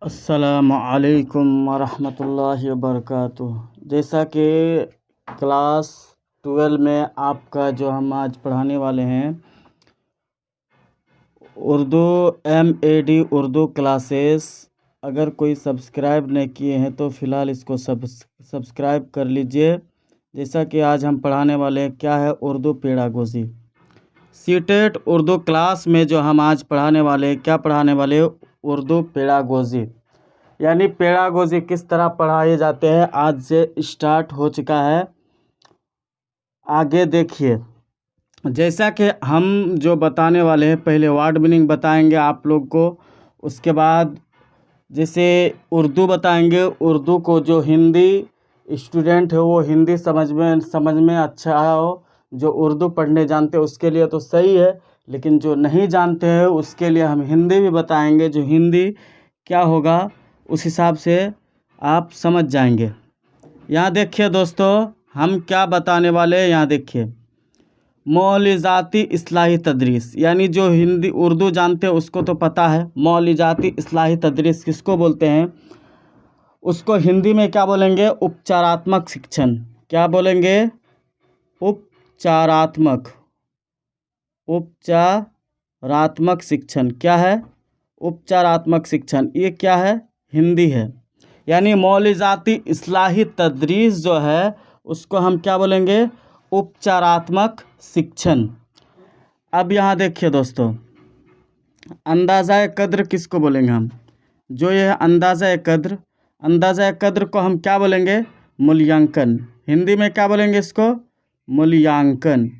अस्सलामुअलैकुम वरहमतुल्लाहि वबरकातुह। जैसा कि क्लास 12 में आपका जो हम आज पढ़ाने वाले हैं उर्दू MAD उर्दू क्लासेस, अगर कोई सब्सक्राइब नहीं किए हैं तो फ़िलहाल इसको सब्सक्राइब कर लीजिए। जैसा कि आज हम पढ़ाने वाले हैं क्या है Urdu pedagogy. CTET Urdu class में जो हम आज पढ़ाने वाले हैं क्या पढ़ाने वाले हैं उर्दू पेडागोजी, यानी पेडागोजी किस तरह पढ़ाए जाते हैं आज से स्टार्ट हो चुका है। आगे देखिए, जैसा कि हम जो बताने वाले हैं पहले वर्ड मीनिंग बताएंगे आप लोग को, उसके बाद जैसे उर्दू बताएंगे। उर्दू को जो हिंदी स्टूडेंट है वो हिंदी समझ में अच्छा हो, जो उर्दू पढ़ने जानते हैं उसके लिए तो सही है, लेकिन जो नहीं जानते हैं उसके लिए हम हिंदी भी बताएंगे। जो हिंदी क्या होगा उस हिसाब से आप समझ जाएंगे। यहाँ देखिए दोस्तों, हम क्या बताने वाले हैं। यहाँ देखिए, मौलिज़ाती इस्लाही तदरीस, यानी जो हिंदी उर्दू जानते हैं उसको तो पता है मौलिज़ाती इस्लाही तदरीस किसको बोलते हैं। उसको हिंदी में क्या बोलेंगे, उपचारात्मक शिक्षण। क्या बोलेंगे, उपचारात्मक शिक्षण। क्या है, उपचारात्मक शिक्षण। ये क्या है, हिंदी है। यानी मौलिज़ाती इस्लाही तदरीस जो है उसको हम क्या बोलेंगे, उपचारात्मक शिक्षण। अब यहाँ देखिए दोस्तों, अंदाज़ा कद्र किसको बोलेंगे हम, जो ये है अंदाज़ा कद्र को हम क्या बोलेंगे, मूल्यांकन। हिंदी में क्या बोलेंगे इसको, मूल्यांकन।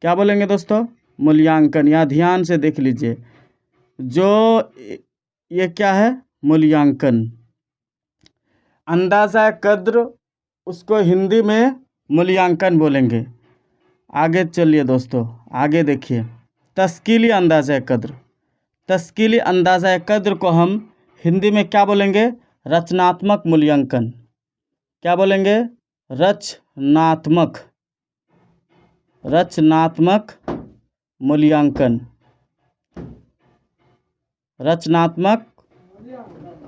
क्या बोलेंगे दोस्तों, मूल्यांकन। यहाँ ध्यान से देख लीजिए, जो ये क्या है, मूल्यांकन। अंदाज़ा कद्र उसको हिंदी में मूल्यांकन बोलेंगे। आगे चलिए दोस्तों, आगे देखिए, तस्कीली अंदाज़ा कद्र को हम हिंदी में क्या बोलेंगे, रचनात्मक मूल्यांकन। क्या बोलेंगे, रचनात्मक मूल्यांकन। रचनात्मक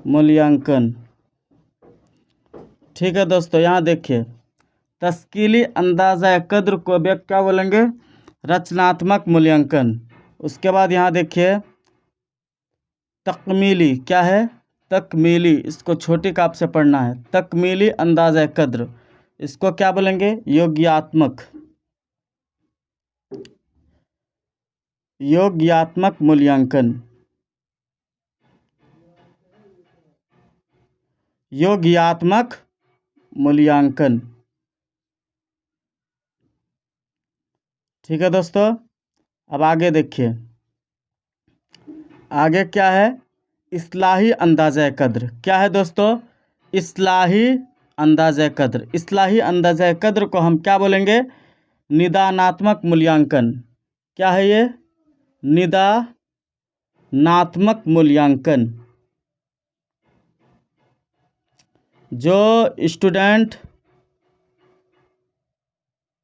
मूल्यांकन। ठीक है दोस्तों, यहाँ देखिए, तस्कीली अंदाज़ा कद्र को भी क्या बोलेंगे, रचनात्मक मूल्यांकन। उसके बाद यहाँ देखिए, तकमीली। क्या है, तकमीली। इसको छोटी काप से पढ़ना है। तकमीली अंदाज़ा कद्र, इसको क्या बोलेंगे, योग्यात्मक मूल्यांकन। योग्यात्मक मूल्यांकन। ठीक है दोस्तों, अब आगे देखिए, आगे क्या है, इस्लाही अंदाज़ा कद्र। क्या है दोस्तों, इस्लाही अंदाज़ा कद्र। इस्लाही अंदाज़ा कद्र को हम क्या बोलेंगे, निदानात्मक मूल्यांकन। क्या है ये, निदानात्मक मूल्यांकन। जो स्टूडेंट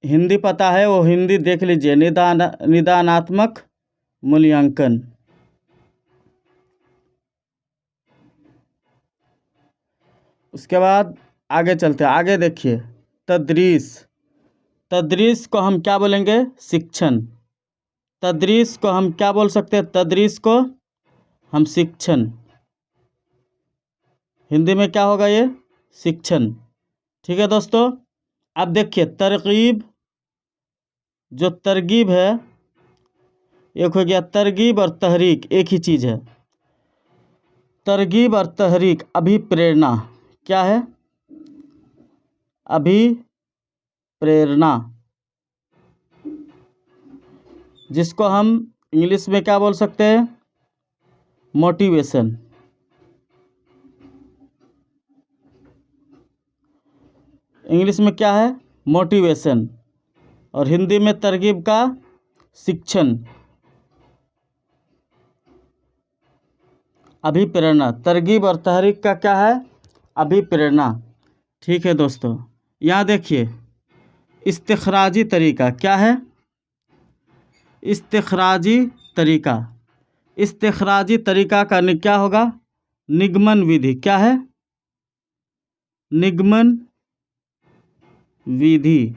हिंदी पता है वो हिंदी देख लीजिए, निदानात्मक मूल्यांकन। उसके बाद आगे चलते हैं, आगे देखिए, तदरीस को हम क्या बोलेंगे, शिक्षण। तदरीस को हम क्या बोल सकते हैं, तदरीस को हम शिक्षण। हिंदी में क्या होगा ये, शिक्षण। ठीक है दोस्तों, अब देखिए, तरगीब। जो तरगीब है, एक हो गया तरगीब और तहरीक एक ही चीज़ है। तरगीब और तहरीक, अभिप्रेरणा। क्या है, अभिप्रेरणा, जिसको हम इंग्लिश में क्या बोल सकते हैं, मोटिवेशन। इंग्लिश में क्या है, मोटिवेशन, और हिंदी में तरगीब का शिक्षण। अभिप्रेरणा, तरगीब और तहरीक का क्या है, अभिप्रेरणा। ठीक है दोस्तों, यहाँ देखिए, इस्तिखराजी तरीका। क्या है, इस्तिखराजी तरीका। इस्तिखराजी तरीका का क्या होगा, निगमन विधि। क्या है? निगमन विधि।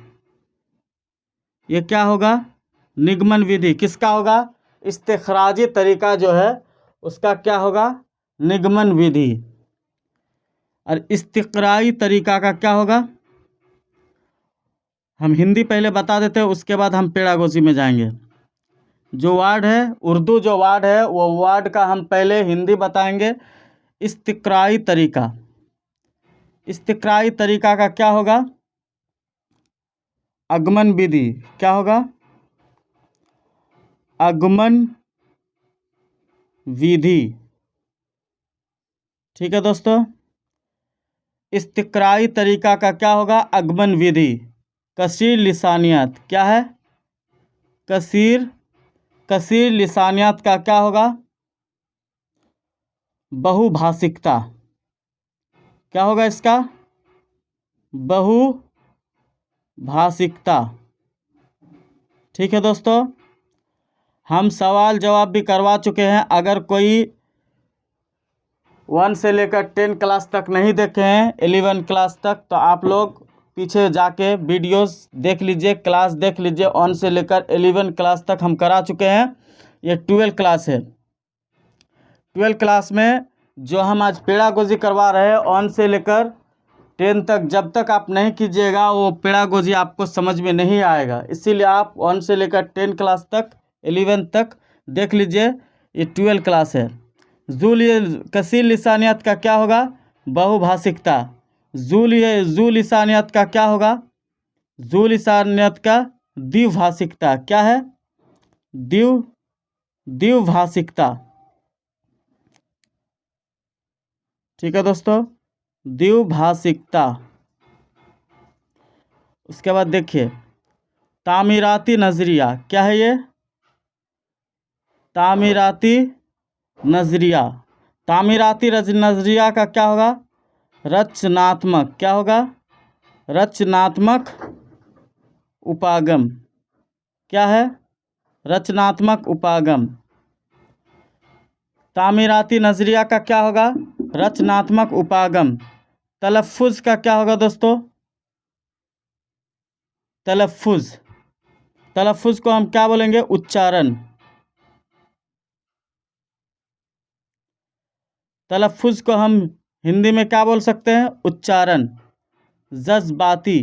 ये क्या होगा? निगमन विधि किसका होगा? इस्तिखराजी तरीका जो है उसका क्या होगा? निगमन विधि। और इस्तिक़राई तरीका का क्या होगा? हम हिंदी पहले बता देते हैं, उसके बाद हम पेडागोजी में जाएंगे। जो वर्ड है उर्दू, जो वर्ड है वो वर्ड का हम पहले हिंदी बताएंगे। इस्तिक़राई तरीका। इस्तिक़राई तरीका का क्या होगा? आगमन विधि। क्या होगा? आगमन विधि। ठीक है दोस्तों, इस्तिक़राई तरीका का क्या होगा? आगमन विधि। कसीर लिसानियत। क्या है? कसीर लिसानियत का क्या होगा? बहुभाषिकता। क्या होगा इसका? बहुभाषिकता। ठीक है दोस्तों, हम सवाल जवाब भी करवा चुके हैं। अगर कोई 1 से लेकर 10 क्लास तक नहीं देखे हैं, 11 क्लास तक, तो आप लोग पीछे जाके वीडियोस देख लीजिए, क्लास देख लीजिए। 1 से लेकर 11 क्लास तक हम करा चुके हैं। ये 12 क्लास है। 12 क्लास में जो हम आज पेडागोजी करवा रहे हैं 1 से लेकर 10 तक, जब तक आप नहीं कीजिएगा वो पेडागोजी आपको समझ में नहीं आएगा। इसीलिए आप 1 से लेकर 10 क्लास तक, 11 तक देख लीजिए। ये 12 क्लास है। कसीर लिसानियत का क्या होगा? बहुभाषिकता। जू लिसानियत का क्या होगा? जू लिसानियत का द्विभाषिकता। क्या है? द्विभाषिकता। ठीक है दोस्तों, द्विभाषिकता। उसके बाद देखिए तामीराती नज़रिया। क्या है ये? तामीराती नज़रिया। तामीराती नज़रिया का क्या होगा? रचनात्मक। क्या होगा? रचनात्मक उपागम। क्या है? रचनात्मक उपागम। तामीराती नज़रिया का क्या होगा? रचनात्मक उपागम। तलफ़्फ़ुज़ का क्या होगा दोस्तों? तलफ़्फ़ुज़। तलफ़्फ़ुज़ को हम क्या बोलेंगे? उच्चारण। तलफ़्फ़ुज़ को हम हिंदी में क्या बोल सकते हैं? उच्चारण। जज्बाती।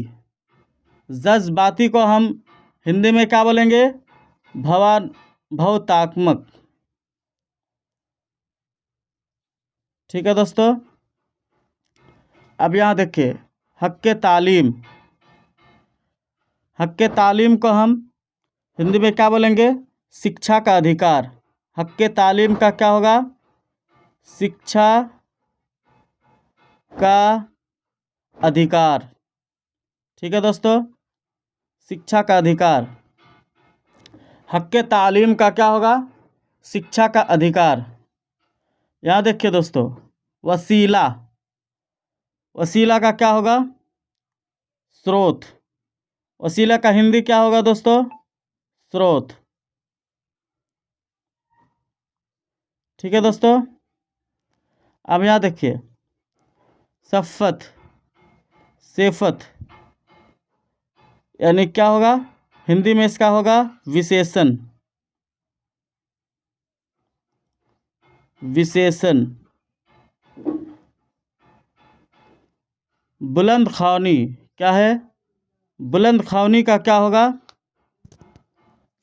जज्बाती को हम हिंदी में क्या बोलेंगे? भावनात्मक। ठीक है दोस्तों, अब यहाँ देखिए हक़ तालीम। हक़ तालीम को हम हिंदी में क्या बोलेंगे? शिक्षा का अधिकार। हक़ तालीम का क्या होगा? शिक्षा का अधिकार। ठीक है दोस्तों, शिक्षा का अधिकार। हक़ तालीम का क्या होगा? शिक्षा का अधिकार। यहाँ देखिए दोस्तों वसीला। वसीला का क्या होगा? स्रोत। वसीला का हिंदी क्या होगा दोस्तों? स्रोत। ठीक है दोस्तों, अब यहाँ देखिए सफ़त, सेफत, यानी क्या होगा? हिंदी में इसका होगा विशेषण। विशेषण। बुलंद ख़वानी। क्या है? बुलंद ख़वानी का क्या होगा?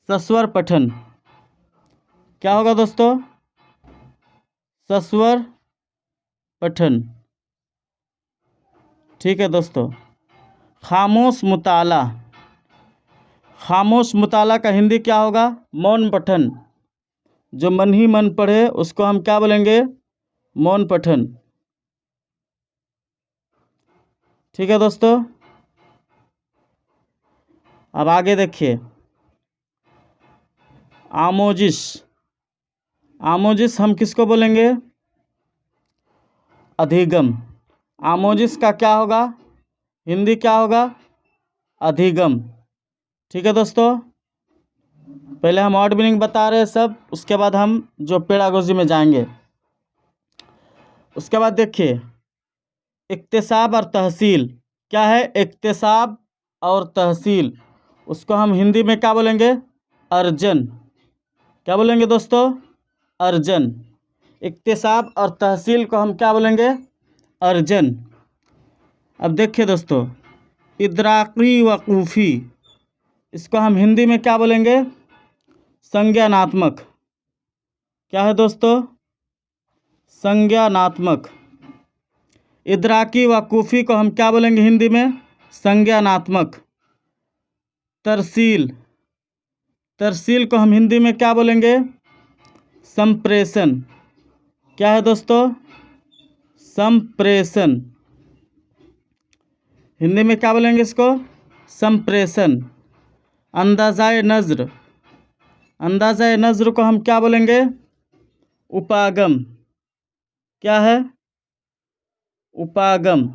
सस्वर पठन। क्या होगा दोस्तों? सस्वर पठन। ठीक है दोस्तों, खामोश मुताला। खामोश मुताला का हिंदी क्या होगा? मौन पठन। जो मन ही मन पढ़े उसको हम क्या बोलेंगे? मौन पठन। ठीक है दोस्तों, अब आगे देखिए आमोजिश। आमोजिश हम किसको बोलेंगे? अधिगम। आमोजिश का क्या होगा? हिंदी क्या होगा? अधिगम। ठीक है दोस्तों, पहले हम वर्ड मीनिंग बता रहे हैं सब, उसके बाद हम जो पेडागोजी में जाएंगे। उसके बाद देखिए इक्तिसाब और तहसील। क्या है इक्तिसाब और तहसील? उसको हम हिंदी में क्या बोलेंगे? अर्जन। क्या बोलेंगे दोस्तों? अर्जन। इक्तिसाब और तहसील को हम क्या बोलेंगे? अर्जन। अब देखिए दोस्तों इदराकी वकूफ़ी, इसको हम हिंदी में क्या बोलेंगे? संज्ञानात्मक। क्या है दोस्तों? संज्ञानात्मक। इदराकी वकूफ़ी को हम क्या बोलेंगे हिंदी में? संज्ञानात्मक। तरसील, तरसील को हम हिंदी में क्या बोलेंगे? संप्रेषण। क्या है दोस्तों? संप्रेषण। हिंदी में क्या बोलेंगे इसको? संप्रेषण। अंदाज़ाए नज़्र, अंदाज़ाए नज़्र को हम क्या बोलेंगे? उपागम। क्या है? उपागम।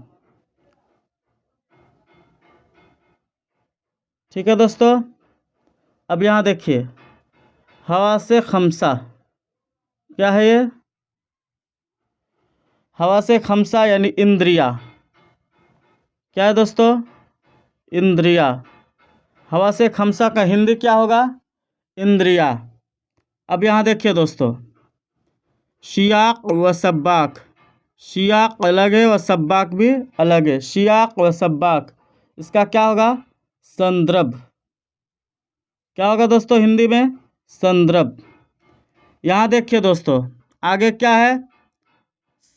ठीक है दोस्तों। अब यहाँ देखिए हवासे खमसा। क्या है ये? हवासे खमसा यानी इंद्रिया। क्या है दोस्तों? इंद्रिया। हवासे खमसा का हिंदी क्या होगा? इंद्रिया। अब यहाँ देखिए दोस्तों शियाक व सब्बाक। शियाक अलग है व सब्बाक भी अलग है। शियाक व सब्बाक इसका क्या होगा? संदर्भ। क्या होगा दोस्तों हिंदी में? संदर्भ। यहाँ देखिए दोस्तों आगे क्या है?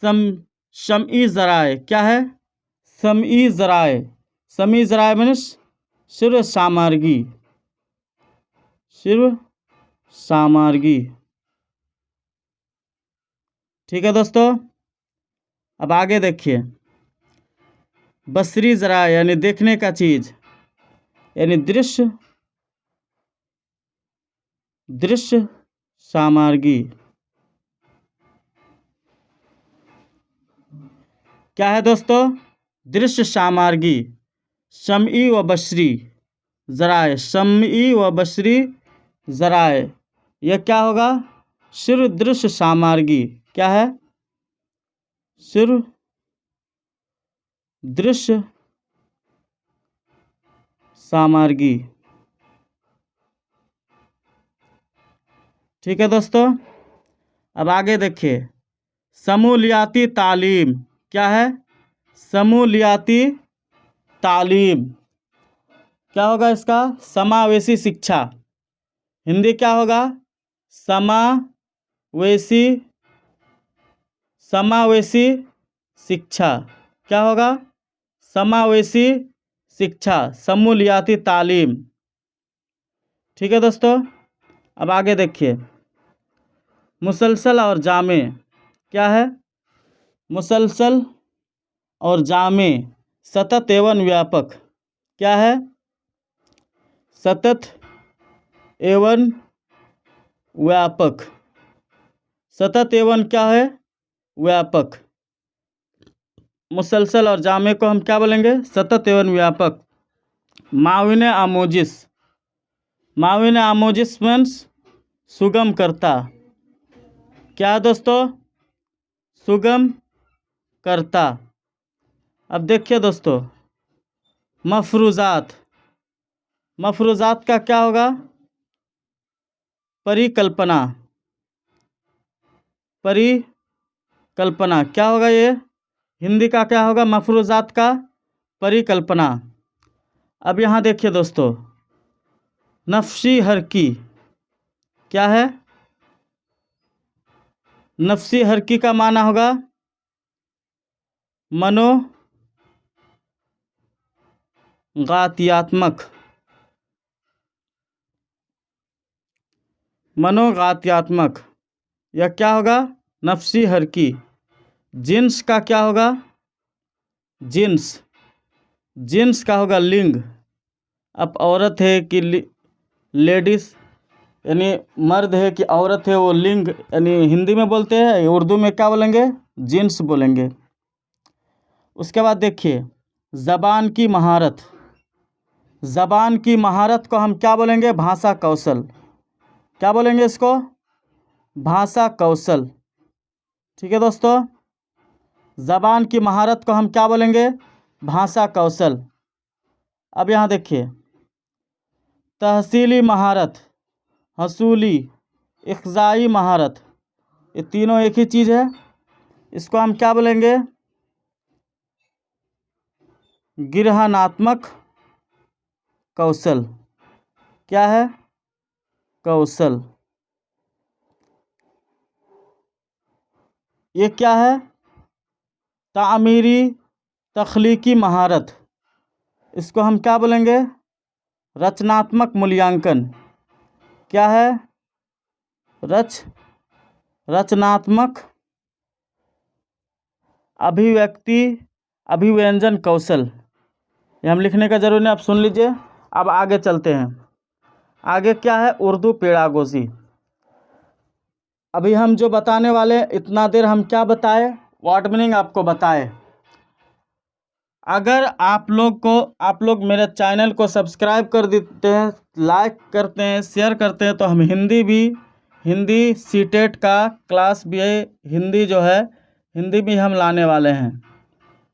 शमई ज़राए। क्या है? शमई ज़राए। शमई ज़राए मीन्स शिव सामार्गी। शिव सामार्गी। ठीक है दोस्तों। अब आगे देखिए बसरी ज़राए यानी देखने का चीज़, यानी दृश्य, दृश्य सामार्गी। क्या है दोस्तों? दृश्य सामार्गी। शमई व बसरी ज़राए, शमई व बसरी ज़राए, यह क्या होगा? शिव दृश्य सामार्गी। क्या है? शिव दृश्य सामार्गी। ठीक है दोस्तों। अब आगे देखिए समूलियाती तालीम। क्या है? समूलियाती तालीम। क्या होगा इसका? समावेशी शिक्षा। हिंदी क्या होगा? समावेशी, समावेशी शिक्षा। क्या होगा? समावेशी शिक्षा, समूलियाती तालीम। ठीक है दोस्तों। अब आगे देखिए मुसलसल और जामे। क्या है? मुसलसल और जामे सतत एवं व्यापक। क्या है? सतत एवं व्यापक। सतत एवं क्या है? व्यापक। मुसलसल और जामे को हम क्या बोलेंगे? सतत एवं व्यापक। माविन आमोजिस। माविन आमोजिस मीन्स सुगम करता। क्या दोस्तों? सुगम करता। अब देखिए दोस्तों मफरूज़ात। मफरूज़ात का क्या होगा? परिकल्पना। परिकल्पना। क्या होगा ये? हिंदी का क्या होगा? मफरूज़ात का परिकल्पना। अब यहाँ देखिए दोस्तों नफ्सी हरकी। क्या है? नफ्सी हरकी का माना होगा मनोगात्यात्मक। मनोगात्यात्मक यह क्या होगा? नफ्सी हरकी। जिन्स का क्या होगा? जिन्स। जिन्स का होगा लिंग। अब औरत है कि लेडीज़ यानी मर्द है कि औरत है, वो लिंग यानी हिंदी में बोलते हैं, उर्दू में क्या बोलेंगे? जिन्स बोलेंगे। उसके बाद देखिए ज़बान की महारत। ज़बान की महारत को हम क्या बोलेंगे? भाषा कौशल। क्या बोलेंगे इसको? भाषा कौशल। ठीक है दोस्तों। ज़बान की महारत को हम क्या बोलेंगे? भाषा कौशल। अब यहाँ देखिए, तहसीली महारत, हसूली, इख्ज़ाई महारत, ये तीनों एक ही चीज़ है। इसको हम क्या बोलेंगे? गिरहनात्मक कौशल। क्या है? कौशल। ये क्या है? तामीरी तख्लीकी महारत। इसको हम क्या बोलेंगे? रचनात्मक मूल्यांकन। क्या है? रचनात्मक अभिव्यक्ति अभिव्यंजन कौशल। ये हम लिखने का जरूर नहीं, आप सुन लीजिए। अब आगे चलते हैं। आगे क्या है? उर्दू पेडागोजी। अभी हम जो बताने वाले हैं, इतना देर हम क्या बताए? वर्ड मीनिंग आपको बताए। अगर आप लोग मेरे चैनल को सब्सक्राइब कर देते हैं, लाइक करते हैं, शेयर करते हैं, तो हम हिंदी सीटेट का क्लास भी है, हिंदी भी हम लाने वाले हैं।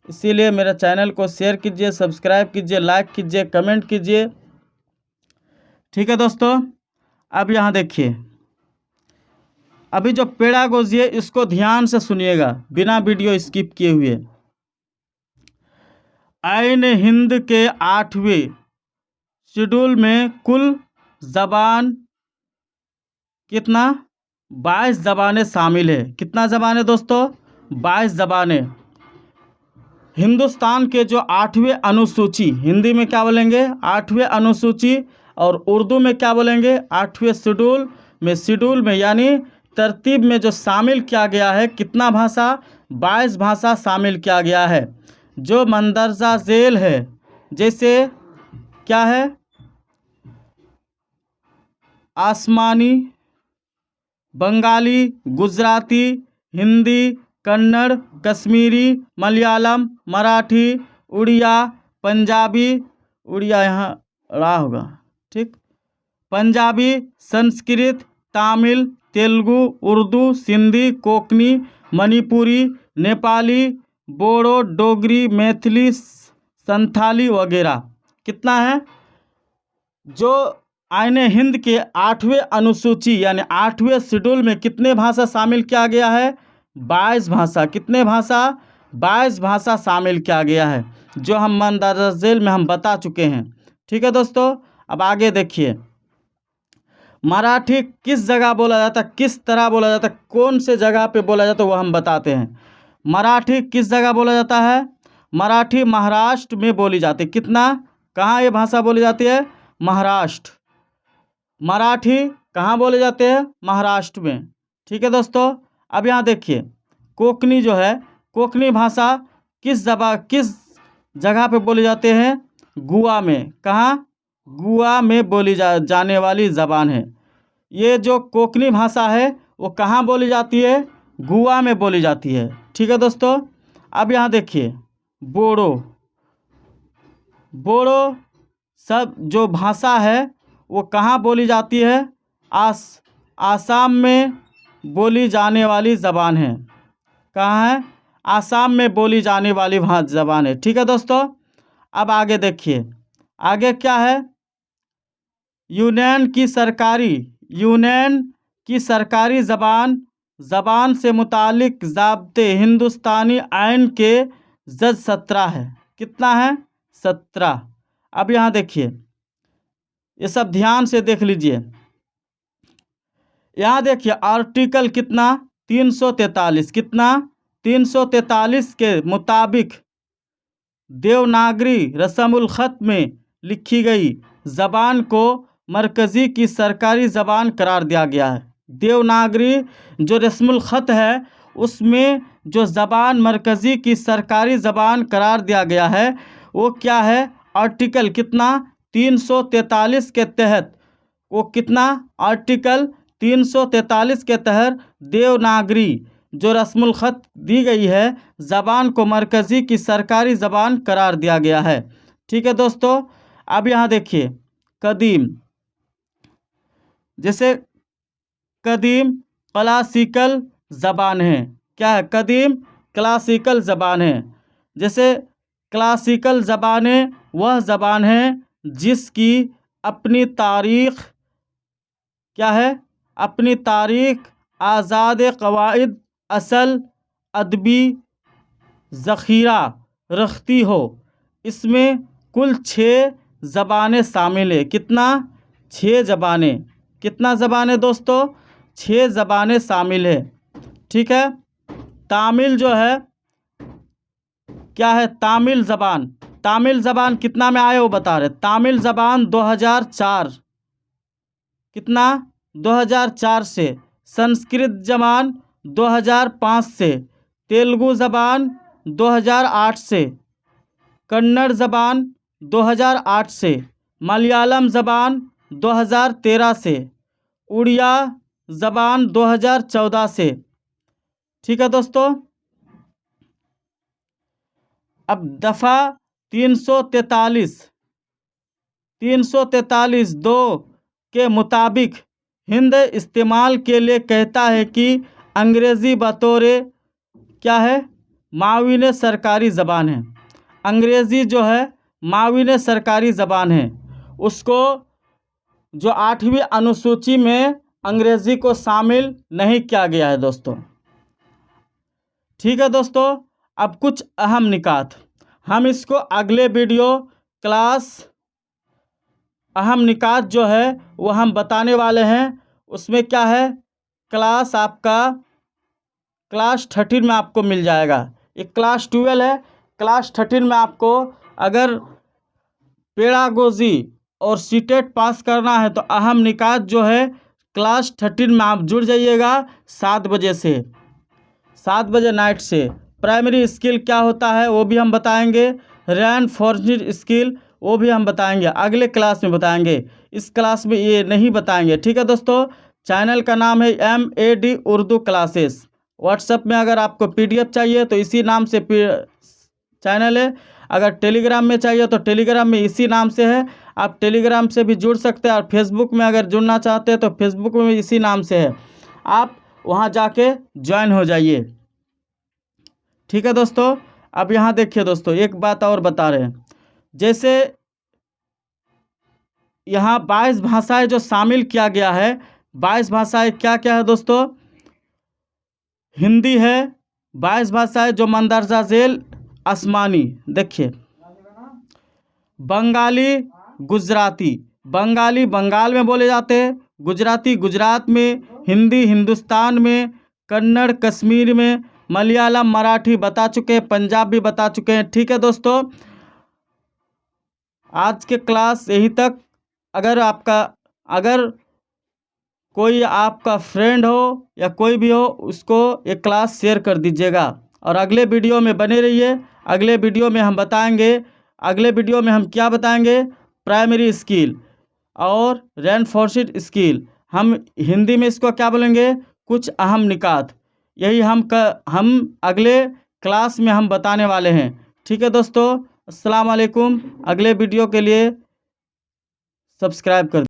इसीलिए मेरे चैनल को शेयर कीजिए, सब्सक्राइब कीजिए, लाइक कीजिए, कमेंट कीजिए। ठीक है दोस्तों, अब यहाँ देखिए, अभी जो पेडागोजी है इसको ध्यान से सुनिएगा, बिना वीडियो स्किप किए हुए। आइन हिंद के 8वें शेड्यूल में कुल ज़बान कितना? 22 ज़बानें शामिल है। कितना ज़बानें दोस्तों? 22 ज़बानें। हिंदुस्तान के जो 8वें अनुसूची, हिंदी में क्या बोलेंगे? 8वें अनुसूची, और उर्दू में क्या बोलेंगे? 8वें शेड्यूल में यानी तरतीब में जो शामिल किया गया है, कितना भाषा? 22 भाषा शामिल किया गया है, जो मंदरजा झेल है। जैसे क्या है? आसमानी, बंगाली, गुजराती, हिंदी, कन्नड़, कश्मीरी, मलयालम, मराठी, उड़िया, पंजाबी, उड़िया यहाँ रहा होगा, ठीक, पंजाबी, संस्कृत, तमिल, तेलुगु, उर्दू, सिंधी, कोंकणी, मणिपुरी, नेपाली, बोडो, डोगरी, मैथिली, संथाली वगैरह। कितना है? जो आईने हिंद के 8वें अनुसूची यानी 8वें शेड्यूल में कितने भाषा शामिल किया गया है? 22 भाषा। कितने भाषा? 22 भाषा शामिल किया गया है, जो हम मंदरजा झेल में हम बता चुके हैं। ठीक है दोस्तों, अब आगे देखिए, मराठी किस जगह बोला जाता है, किस तरह बोला जाता है, कौन से जगह पे बोला जाता है, वो हम बताते हैं। मराठी किस जगह बोला जाता है? मराठी महाराष्ट्र में बोली जाती है। कितना? कहाँ ये भाषा बोली जाती है? महाराष्ट्र। मराठी कहाँ बोले जाते हैं? महाराष्ट्र में। ठीक है दोस्तों, अब यहाँ देखिए, कोंकणी जो है, कोंकणी भाषा किस जगह पे बोले जाते हैं? गोवा में। कहाँ? गोवा में बोली जाने वाली ज़बान है। ये जो कोंकणी भाषा है वो कहाँ बोली जाती है? गोवा में बोली जाती है। ठीक है दोस्तों, अब यहाँ देखिए, बोडो सब जो भाषा है वो कहाँ बोली जाती है? आसाम में बोली जाने वाली ज़बान है। कहाँ है? आसाम में बोली जाने वाली ज़बान है। ठीक है दोस्तों, अब आगे देखिए, आगे क्या है? यूनान की सरकारी ज़बान से मुतालिक ज़ाब्ते हिंदुस्तानी आइन के जज 17 है। कितना है? 17। अब यहाँ देखिए, ये सब ध्यान से देख लीजिए। यहाँ देखिए, आर्टिकल कितना? 343। कितना? 343 के मुताबिक देवनागरी रस्मुल ख़त में लिखी गई ज़बान को मरकज़ी की सरकारी ज़बान करार दिया गया है। देवनागरी जो रस्मुल ख़त है, उसमें जो ज़बान मरकज़ी की सरकारी ज़बान करार दिया गया है, वो क्या है? आर्टिकल कितना? 343 के तहत। वो कितना? आर्टिकल 343 के तहत देवनागरी जो रस्मुल ख़त दी गई है, ज़बान को मरकज़ी की सरकारी ज़बान करार दिया गया है। ठीक है दोस्तों, अब यहाँ देखिए, कदीम, जैसे कदीम क्लासिकल ज़बान है। क्या है? कदीम क्लासिकल ज़बान है। जैसे क्लासिकल ज़बानें वह ज़बान है जिसकी अपनी तारीख़ क्या है, अपनी तारीख़, आज़ाद क़वाइद, असल अदबी ज़ख़ीरा रखती हो। इसमें कुल 6 ज़बानें शामिल है। कितना? 6 ज़बानें। कितना ज़बानें दोस्तों? 6 ज़बानें शामिल है। ठीक है। तामिल जो है क्या है? तामिल ज़बान। तामिल ज़बान कितना में आए वो बता रहे। तामिल ज़बान 2004 कितना? 2004 से। संस्कृत ज़बान 2005 से। तेलुगु ज़बान 2008 से। कन्नड़ ज़बान 2008 से। मलयालम ज़बान 2013 से। उड़िया ज़बान 2014 से। ठीक है दोस्तों। अब दफ़ा 343(2) के मुताबिक हिंद इस्तेमाल के लिए कहता है कि अंग्रेज़ी बतौर क्या है? माविन सरकारी ज़बान है। अंग्रेज़ी जो है माविन सरकारी ज़बान है। उसको जो 8वीं अनुसूची में अंग्रेज़ी को शामिल नहीं किया गया है दोस्तों। ठीक है दोस्तों। अब कुछ अहम निकात हम इसको अगले वीडियो क्लास अहम निकात जो है वो हम बताने वाले हैं। उसमें क्या है, क्लास आपका क्लास 13 में आपको मिल जाएगा। एक क्लास 12 है, क्लास 13 में आपको अगर पेडागोजी और सीटेट पास करना है तो अहम निकात जो है क्लास 13 में आप जुड़ जाइएगा 7 बजे से, 7 बजे नाइट से। प्राइमरी स्किल क्या होता है वो भी हम बताएंगे। रेनफोर्स्ड स्किल वो भी हम बताएंगे, अगले क्लास में बताएंगे। इस क्लास में ये नहीं बताएंगे। ठीक है दोस्तों। चैनल का नाम है MAD उर्दू क्लासेस। व्हाट्सएप में अगर आपको PDF चाहिए तो इसी नाम से चैनल है। अगर टेलीग्राम में चाहिए तो टेलीग्राम में इसी नाम से है। आप टेलीग्राम से भी जुड़ सकते हैं और फेसबुक में अगर जुड़ना चाहते हैं तो फेसबुक में भी इसी नाम से है। आप वहाँ जाके ज्वाइन हो जाइए। ठीक है दोस्तों। अब यहाँ देखिए दोस्तों, एक बात और बता रहे हैं। जैसे यहाँ 22 भाषाएं जो शामिल किया गया है, 22 भाषाएं क्या क्या है दोस्तों? हिंदी है, 22 भाषाएं जो मंदरजा झेल आसमानी, देखिए बंगाली, गुजराती, बंगाली बंगाल में बोले जाते हैं, गुजराती गुजरात में, हिंदी हिंदुस्तान में, कन्नड़ कश्मीर में, मलयालम मराठी बता चुके हैं, पंजाबी बता चुके हैं। ठीक है दोस्तों। आज के क्लास यही तक। अगर कोई आपका फ्रेंड हो या कोई भी हो उसको ये क्लास शेयर कर दीजिएगा और अगले वीडियो में बने रहिए। अगले वीडियो में हम बताएंगे, अगले वीडियो में हम क्या बताएंगे? प्राइमरी स्किल और रेनफोर्स्ड स्किल। हम हिंदी में इसको क्या बोलेंगे? कुछ अहम निकात। यही हम अगले क्लास में हम बताने वाले हैं। ठीक है दोस्तों। अस्सलाम वालेकुम। अगले वीडियो के लिए सब्सक्राइब कर